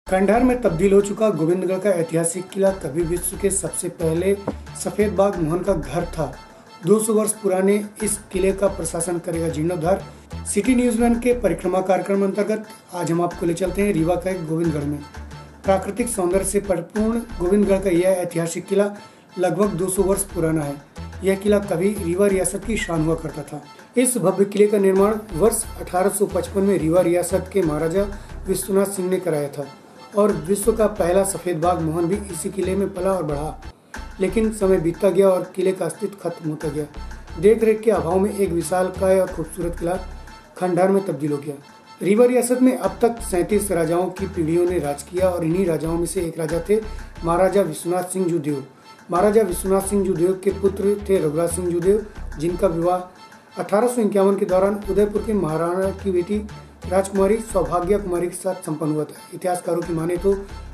खंडहर में तब्दील हो चुका गोविंदगढ़ का ऐतिहासिक किला कभी विश्व के सबसे पहले सफेद बाघ मोहन का घर था। 200 वर्ष पुराने इस किले का प्रशासन करेगा जीर्णोद्धार। सिटी न्यूज़ के परिक्रमा कार्यक्रम अंतर्गत आज हम आपको ले चलते हैं रीवा के गोविंदगढ़ में। प्राकृतिक सौंदर्य से परिपूर्ण गोविंदगढ़ का यह ऐतिहासिक किला लगभग 200 वर्ष पुराना है। यह किला कभी रीवा रियासत की शान हुआ करता था। इस भव्य किले का निर्माण वर्ष 1855 में रीवा रियासत के महाराजा विश्वनाथ सिंह ने कराया था और विश्व का पहला सफेद बाघ मोहन भी इसी किले में पला और बढ़ा। लेकिन समय बीतता गया और किले का अस्तित्व खत्म होता गया। देख रेख के अभाव में एक विशालकाय और खूबसूरत किला खंडहर में तब्दील हो गया। रीवा रियासत में अब तक 37 राजाओं की पीढ़ियों ने राज किया और इन्हीं राजाओं में से एक राजा थे महाराजा विश्वनाथ सिंह जूदेव। महाराजा विश्वनाथ सिंह जूदेव के पुत्र थे रघुराज सिंह जूदेव, जिनका विवाह 1851 के दौरान उदयपुर के महाराणा की बेटी राजकुमारी सौभाग्य कुमारी के साथ संपन्न हुआ था। इतिहासकारों की माने तो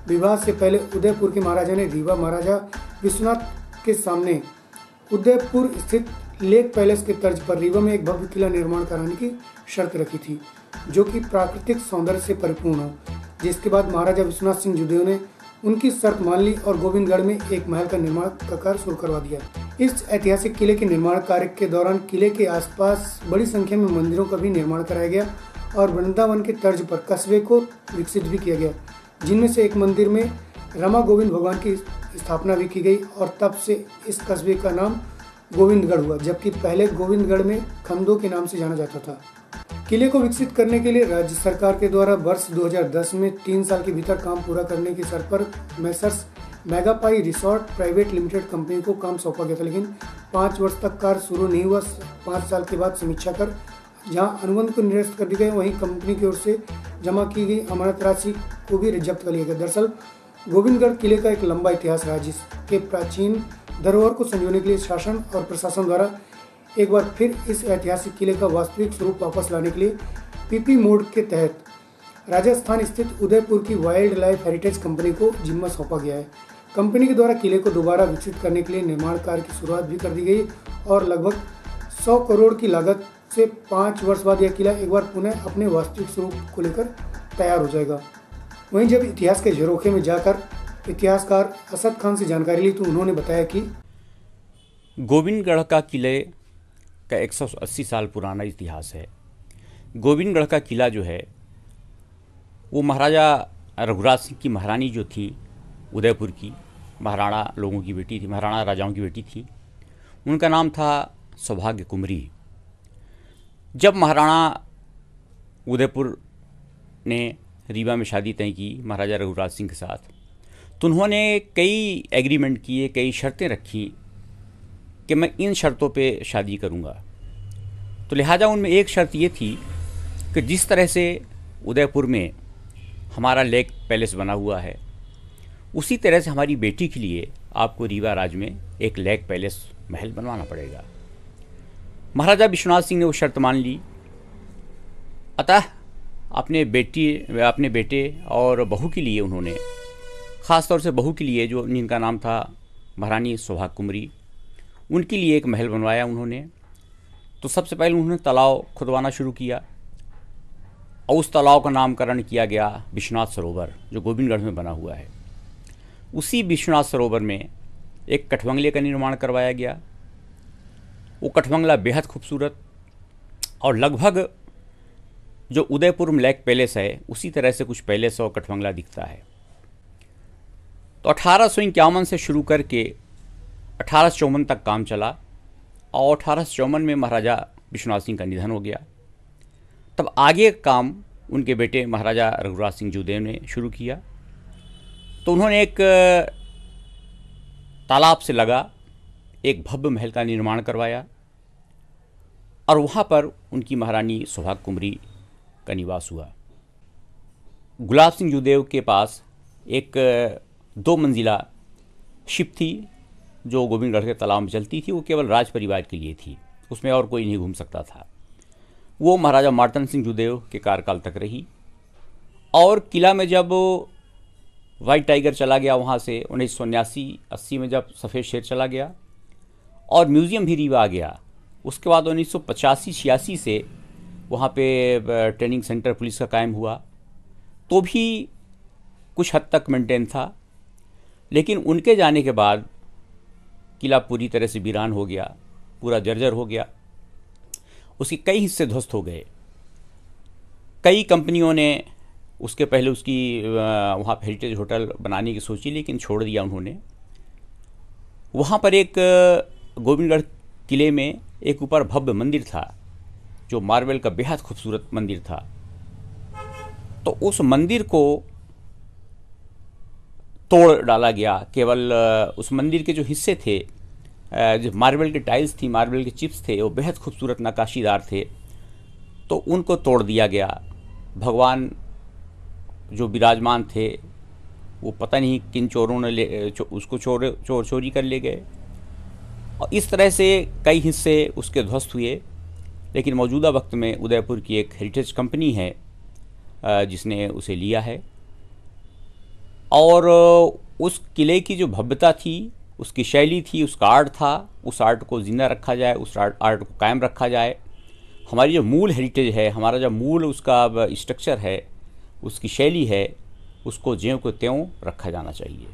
विवाह से पहले उदयपुर के महाराजा ने रीवा महाराजा विश्वनाथ के सामने उदयपुर स्थित लेक पैलेस के तर्ज पर रीवा में एक भव्य किला निर्माण कराने की शर्त रखी थी, जो कि प्राकृतिक सौंदर्य से परिपूर्ण हो। जिसके बाद महाराजा विश्वनाथ सिंह जूदेव ने उनकी शर्त मान ली और गोविंदगढ़ में एक महल का निर्माण का कार्य शुरू करवा दिया। इस ऐतिहासिक किले के निर्माण कार्य के दौरान किले के आसपास बड़ी संख्या में मंदिरों का भी निर्माण कराया गया और वृंदावन के तर्ज पर कस्बे को विकसित भी किया गया, जिनमें से एक मंदिर में रमा गोविंद भगवान की स्थापना भी की गई और तब से इस कस्बे का नाम गोविंदगढ़ हुआ, जबकि पहले गोविंदगढ़ में खंदो के नाम से जाना जाता था। किले को विकसित करने के लिए राज्य सरकार के द्वारा वर्ष 2010 में 3 साल के भीतर काम पूरा करने की शर्त पर messrs Megapai resort private limited company को काम सौंपा गया था, लेकिन 5 वर्ष तक कार्य शुरू नहीं हुआ। 5 साल के बाद समीक्षा कर जहां अनुबंध को निरस्त कर दी गई, वहीं कंपनी की ओर से जमा की गई अमानत राशि को भी जब्त कर लिया गया। दरअसल गोविंदगढ़ किले का एक लंबा इतिहास रहा, जिसके प्राचीन धरोहर को संजोने के लिए शासन और प्रशासन द्वारा एक बार फिर इस ऐतिहासिक किले का वास्तविक स्वरूप वापस लाने के लिए पीपी मोड के तहत राजस्थान स्थित उदयपुर की वाइल्ड लाइफ हेरिटेज कंपनी को जिम्मा सौंपा गया है। कंपनी के द्वारा किले को दोबारा विकसित करने के लिए निर्माण कार्य की शुरुआत भी कर दी गई और लगभग 100 करोड़ की लागत से 5 वर्ष बाद यह किला एक बार पुनः अपने वास्तविक स्वरूप को लेकर तैयार हो जाएगा। वहीं जब इतिहास के झरोखे में जाकर इतिहासकार असद खान से जानकारी ली तो उन्होंने बताया कि गोविंदगढ़ का किले का 180 साल पुराना इतिहास है। गोविंदगढ़ का किला जो है वो महाराजा रघुराज सिंह की महारानी जो थी उदयपुर की, महाराणा लोगों की बेटी थी, महाराणा राजाओं की बेटी थी, उनका नाम था सौभाग्य कुमारी। जब महाराणा उदयपुर ने रीवा में शादी तय की महाराजा रघुराज सिंह के साथ, तो उन्होंने कई एग्रीमेंट किए, कई शर्तें रखी कि मैं इन शर्तों पे शादी करूंगा। तो लिहाजा उनमें एक शर्त ये थी कि जिस तरह से उदयपुर में हमारा लेक पैलेस बना हुआ है, उसी तरह से हमारी बेटी के लिए आपको रीवा राज में एक लेक पैलेस महल बनवाना पड़ेगा। महाराजा विश्वनाथ सिंह ने वो शर्त मान ली। अतः अपने बेटे और बहू के लिए उन्होंने, ख़ास तौर से बहू के लिए जो जिनका नाम था महारानी सौभाग्य कुमारी, उनके लिए एक महल बनवाया उन्होंने। तो सबसे पहले उन्होंने तालाब खुदवाना शुरू किया और उस तालाब का नामकरण किया गया विश्वनाथ सरोवर, जो गोविंदगढ़ में बना हुआ है। उसी विश्वनाथ सरोवर में एक कठबंगले का निर्माण करवाया गया। वो कठबंगला बेहद खूबसूरत और लगभग जो उदयपुर में लेक पैलेस है उसी तरह से कुछ पैलेस और कठबंगला दिखता है। तो 1851 से शुरू करके 1854 तक काम चला और 1854 में महाराजा विश्वनाथ सिंह का निधन हो गया। तब आगे काम उनके बेटे महाराजा रघुराज सिंह जूदेव ने शुरू किया। तो उन्होंने एक तालाब से लगा एक भव्य महल का निर्माण करवाया और वहाँ पर उनकी महारानी सौभाग्य कुमारी का निवास हुआ। गुलाब सिंह जूदेव के पास एक 2 मंजिला शिप थी जो गोविंदगढ़ के तालाब में चलती थी। वो केवल राज परिवार के लिए थी, उसमें और कोई नहीं घूम सकता था। वो महाराजा मार्तन सिंह जूदेव के कार्यकाल तक रही और किला में जब वाइट टाइगर चला गया वहाँ से 1979-80 में जब सफ़ेद शेर चला गया और म्यूज़ियम भी रीवा आ गया, उसके बाद 1985-86 से वहाँ पे ट्रेनिंग सेंटर पुलिस का कायम हुआ, तो भी कुछ हद तक मेंटेन था, लेकिन उनके जाने के बाद किला पूरी तरह से वीरान हो गया, पूरा जर्जर हो गया। उसके कई हिस्से ध्वस्त हो गए। कई कंपनियों ने उसके पहले उसकी वहाँ हेरिटेज होटल बनाने की सोची, लेकिन छोड़ दिया उन्होंने। वहाँ पर एक गोविंदगढ़ किले में एक ऊपर भव्य मंदिर था, जो मार्बल का बेहद खूबसूरत मंदिर था। तो उस मंदिर को तोड़ डाला गया। केवल उस मंदिर के जो हिस्से थे, जो मार्बल के टाइल्स थी, मार्बल के चिप्स थे, वो बेहद खूबसूरत नक्काशीदार थे, तो उनको तोड़ दिया गया। भगवान जो विराजमान थे वो पता नहीं किन चोरों ने उसको चोरी कर ले गए, और इस तरह से कई हिस्से उसके ध्वस्त हुए। लेकिन मौजूदा वक्त में उदयपुर की एक हेरिटेज कंपनी है जिसने उसे लिया है, और उस किले की जो भव्यता थी, उसकी शैली थी, उसका आर्ट था, उस आर्ट को जिंदा रखा जाए, उस आर्ट को कायम रखा जाए। हमारी जो मूल हेरिटेज है, हमारा जो मूल उसका स्ट्रक्चर है, उसकी शैली है, उसको ज्यों को त्यों रखा जाना चाहिए।